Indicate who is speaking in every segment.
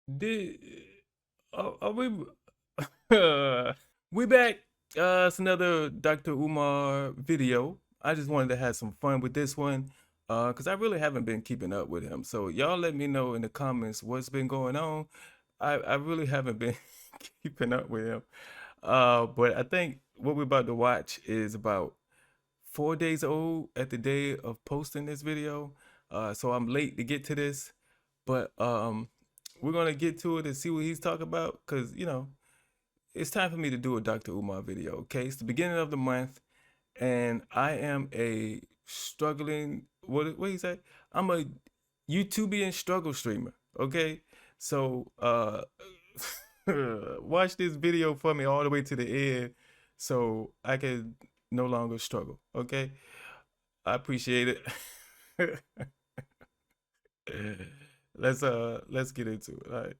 Speaker 1: Did are we we back? It's another Dr. Umar video. I just wanted to have some fun with this one, because I really haven't been keeping up with him. So y'all let me know in the comments what's been going on. I really haven't been keeping up with him. But I think what we're about to watch is about 4 days old at the day of posting this video. So I'm late to get to this, but we're gonna get to it and see what he's talking about, because it's time for me to do a Dr. Umar video. Okay, it's the beginning of the month, and I am a struggling, what do you say? I'm a YouTubian struggle streamer. Okay, so watch this video for me all the way to the end, so I can no longer struggle. Okay, I appreciate it. Let's get into it. All right.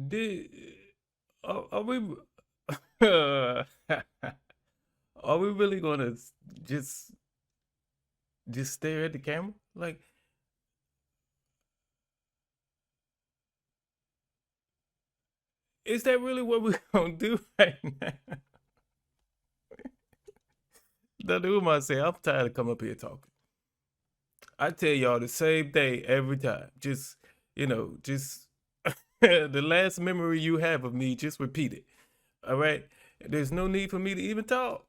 Speaker 1: Did are we are we really gonna just just stare at the camera? Like, is that really what we're gonna do right now? Dr. Umar say I'm tired of coming up here talking. I tell y'all the same thing every time. Just the last memory you have of me, just repeat it. All right. There's no need for me to even talk.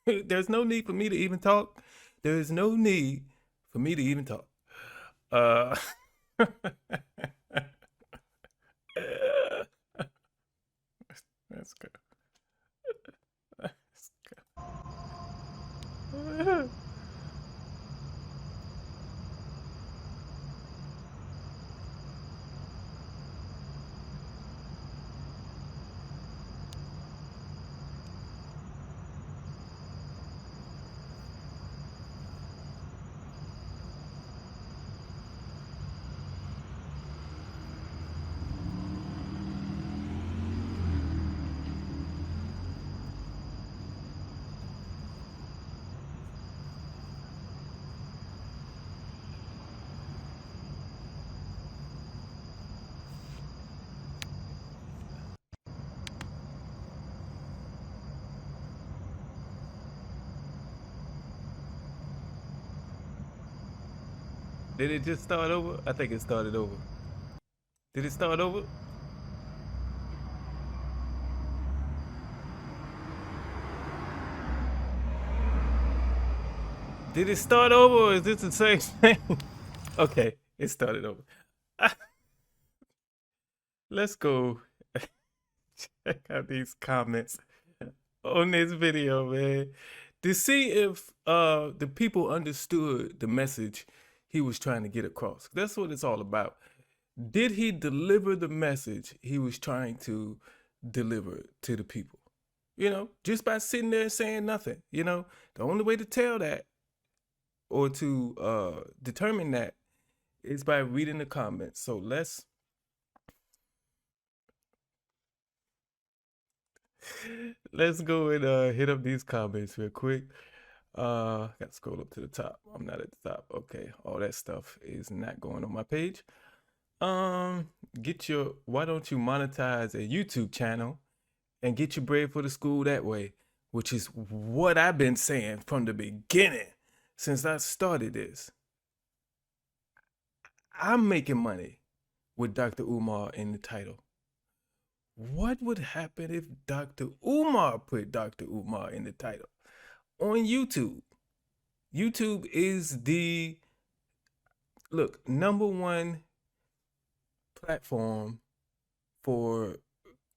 Speaker 1: There's no need for me to even talk. There is no need for me to even talk. Uh, that's good. That's good. Did it just start over? I think it started over. Did it start over? Did it start over, or is this the same thing? Okay, it started over. Let's go check out these comments on this video, man, to see if the people understood the message he was trying to get across. That's what it's all about. Did he deliver the message he was trying to deliver to the people? Just by sitting there saying nothing. The only way to tell that, or to determine that, is by reading the comments. So let's go and hit up these comments real quick. Gotta scroll up to the top. I'm not at the top. Okay, all that stuff is not going on my page. Why don't you monetize a YouTube channel and get your bread for the school that way? Which is what I've been saying from the beginning, since I started this. I'm making money with Dr. Umar in the title. What would happen if Dr. Umar put Dr. Umar in the title on YouTube? YouTube is the number one platform for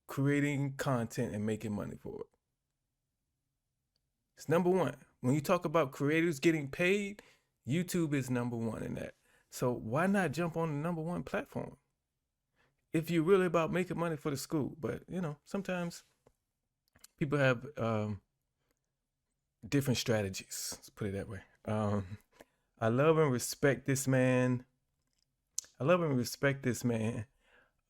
Speaker 1: creating content and making money for it. It's number one. When you talk about creators getting paid, YouTube is number one in that. So why not jump on the number one platform if you're really about making money for the school? But sometimes people have different strategies. Let's put it that way. I love and respect this man.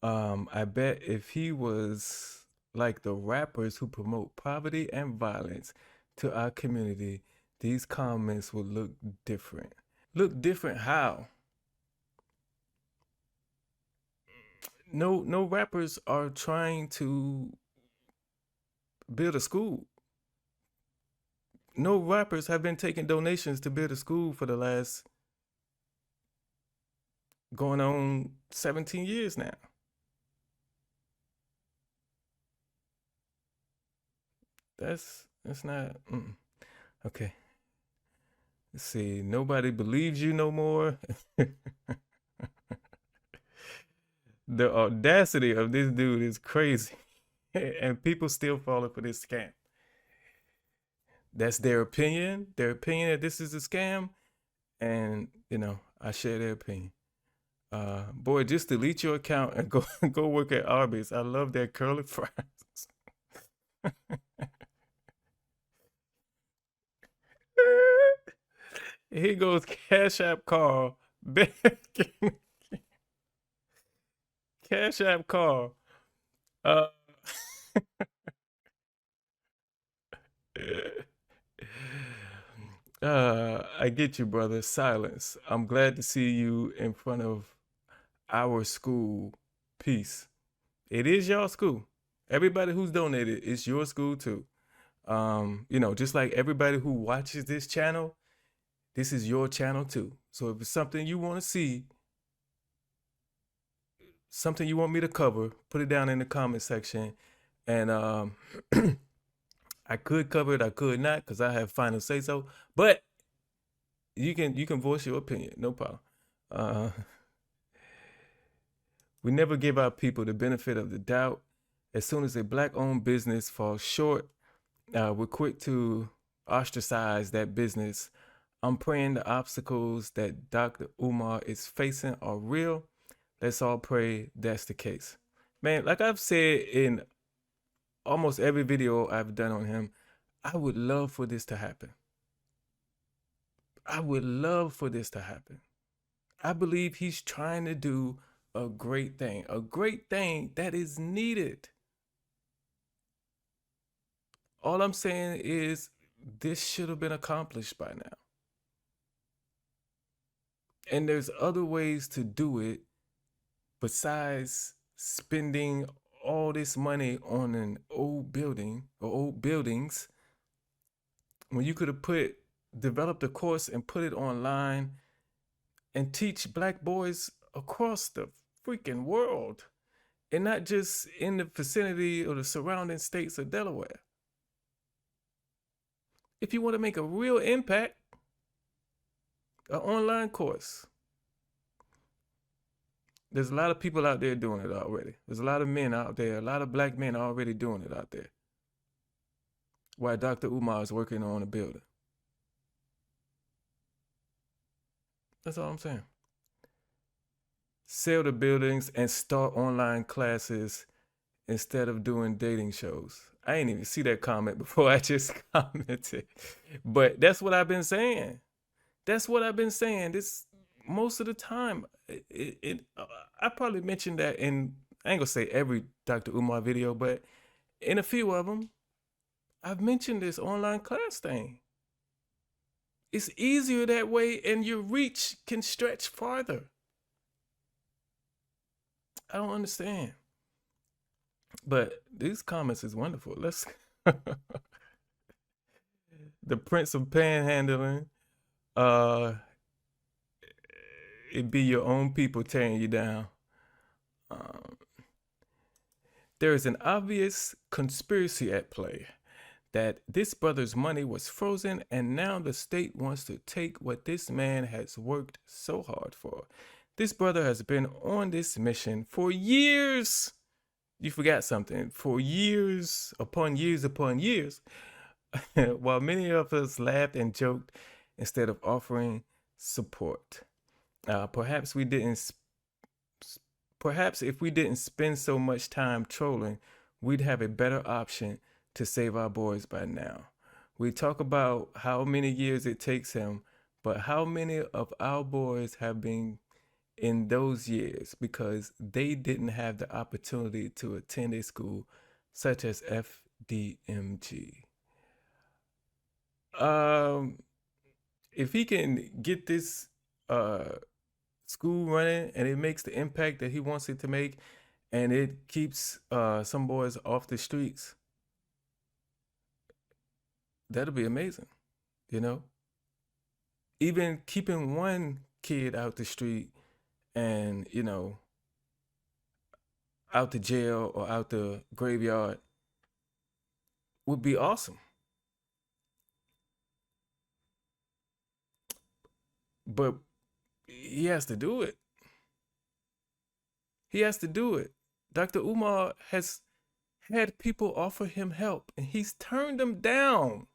Speaker 1: I bet if he was like the rappers who promote poverty and violence to our community, these comments would look different. Look different how? No rappers are trying to build a school. No rappers have been taking donations to build a school for the last going on 17 years now. That's not okay. Let's see. Nobody believes you no more. The audacity of this dude is crazy. And people still falling for this scam. That's their opinion. Their opinion that this is a scam. And, I share their opinion. Boy, just delete your account and go work at Arby's. I love their curly fries. Here goes Cash App Carl. Cash App Carl. I get you, brother. Silence. I'm glad to see you in front of our school. Peace. It is your school. Everybody who's donated, it's your school too. Just like everybody who watches this channel, this is your channel too. So if it's something you want to see, something you want me to cover, put it down in the comment section. And I could cover it, I could not, because I have final say so. But you can voice your opinion, no problem. We never give our people the benefit of the doubt. As soon as a Black-owned business falls short, we're quick to ostracize that business. I'm praying the obstacles that Dr. Umar is facing are real. Let's all pray that's the case. Man, like I've said in almost every video I've done on him, I would love for this to happen. I would love for this to happen. I believe he's trying to do a great thing that is needed. All I'm saying is this should have been accomplished by now. And there's other ways to do it besides spending all this money on an old building or old buildings when you could have developed a course and put it online and teach Black boys across the freaking world and not just in the vicinity or the surrounding states of Delaware. If you want to make a real impact, an online course. There's a lot of people out there doing it already. There's a lot of men out there, a lot of Black men already doing it out there. While Dr. Umar is working on a building. That's all I'm saying. Sell the buildings and start online classes instead of doing dating shows. I ain't even see that comment before I just commented. But that's what I've been saying. That's what I've been saying. This most of the time. I probably mentioned that in, I ain't gonna say every Dr. Umar video, but in a few of them, I've mentioned this online class thing. It's easier that way and your reach can stretch farther. I don't understand. But these comments is wonderful. Let's the Prince of Panhandling. It be your own people tearing you down. There is an obvious conspiracy at play. that this brother's money was frozen, and now the state wants to take what this man has worked so hard for. This brother has been on this mission for years. You forgot something. For years upon years upon years, while many of us laughed and joked instead of offering support. Perhaps we didn't. Perhaps if we didn't spend so much time trolling, we'd have a better option to save our boys by now. We talk about how many years it takes him, but how many of our boys have been in those years because they didn't have the opportunity to attend a school such as FDMG. Um, if he can get this school running and it makes the impact that he wants it to make, and it keeps some boys off the streets, that'll be amazing, you know? Even keeping one kid out the street and, out the jail or out the graveyard would be awesome. But he has to do it. He has to do it. Dr. Umar has had people offer him help and he's turned them down.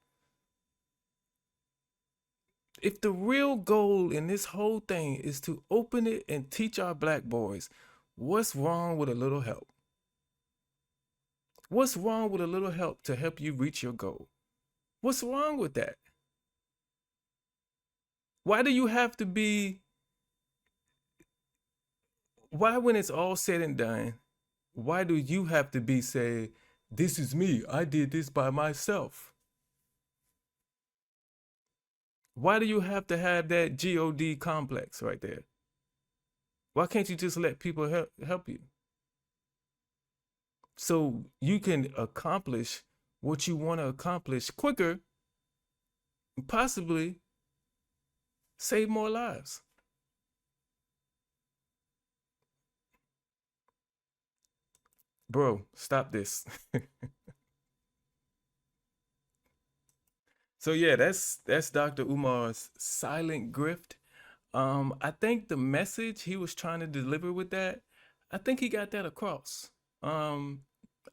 Speaker 1: If the real goal in this whole thing is to open it and teach our black boys, what's wrong with a little help? What's wrong with a little help to help you reach your goal? What's wrong with that? Why do you have to be, why when it's all said and done, why do you have to be say, this is me, I did this by myself? Why do you have to have that God complex right there? Why can't you just let people help you? So you can accomplish what you want to accomplish quicker and possibly save more lives. Bro, stop this. So yeah, that's Dr. Umar's silent grift. I think the message he was trying to deliver with that, I think he got that across. Um,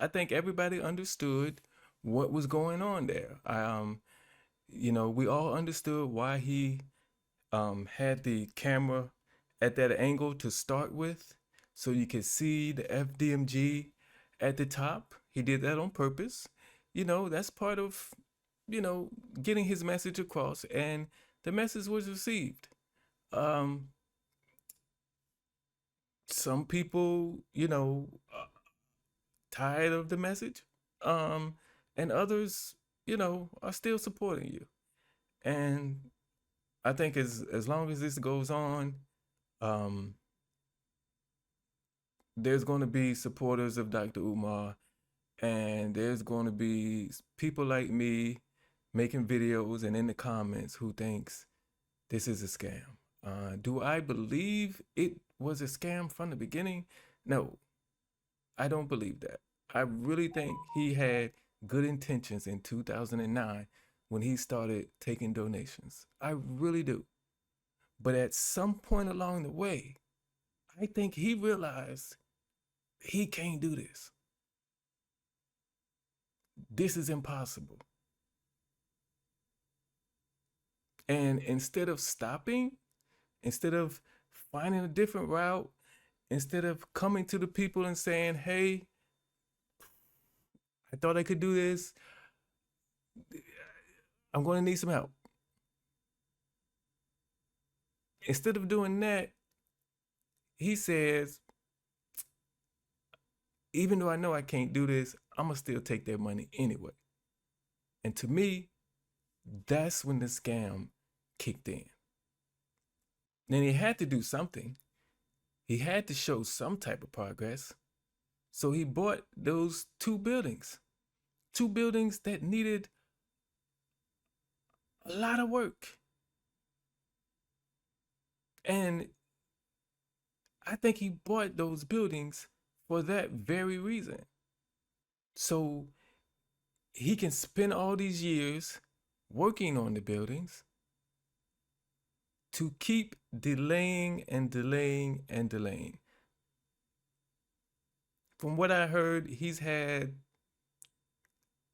Speaker 1: I think everybody understood what was going on there. We all understood why he had the camera at that angle to start with, so you could see the FDMG at the top. He did that on purpose. That's part of, getting his message across, and the message was received. Um, some people, tired of the message, um, and others, are still supporting you. And I think as long as this goes on, um, there's going to be supporters of Dr. Umar, and there's going to be people like me making videos and in the comments who thinks this is a scam. Do I believe it was a scam from the beginning? No, I don't believe that. I really think he had good intentions in 2009 when he started taking donations. I really do. But at some point along the way, I think he realized he can't do this. This is impossible. And instead of stopping, instead of finding a different route, instead of coming to the people and saying, hey, I thought I could do this, I'm going to need some help. Instead of doing that, he says, even though I know I can't do this, I'm going to still take their money anyway. And to me, that's when the scam kicked in. Then he had to do something. He had to show some type of progress. So he bought those two buildings that needed a lot of work. And I think he bought those buildings for that very reason. So he can spend all these years working on the buildings to keep delaying and delaying and delaying. From what I heard, he's had,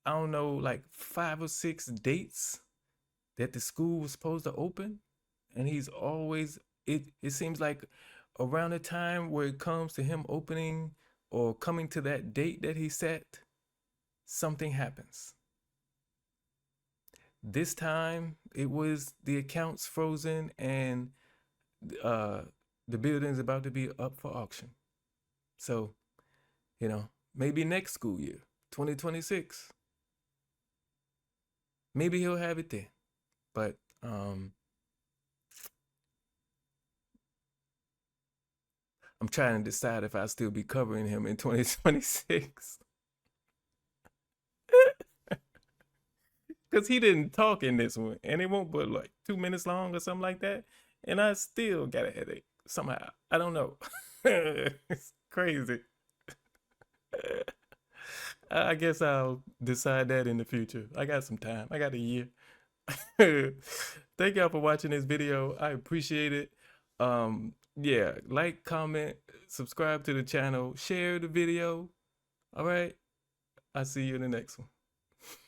Speaker 1: I don't know, like 5 or 6 dates that the school was supposed to open. And he's always, it seems like around the time where it comes to him opening or coming to that date that he set, something happens. This time it was the accounts frozen and uh, the building's about to be up for auction. So, maybe next school year, 2026, maybe he'll have it then. But I'm trying to decide if I'll still be covering him in 2026. Because he didn't talk in this one. And it won't but like 2 minutes long or something like that. And I still got a headache somehow. I don't know. It's crazy. I guess I'll decide that in the future. I got some time. I got a year. Thank y'all for watching this video. I appreciate it. Yeah, like, comment, subscribe to the channel, share the video. All right. I'll see you in the next one.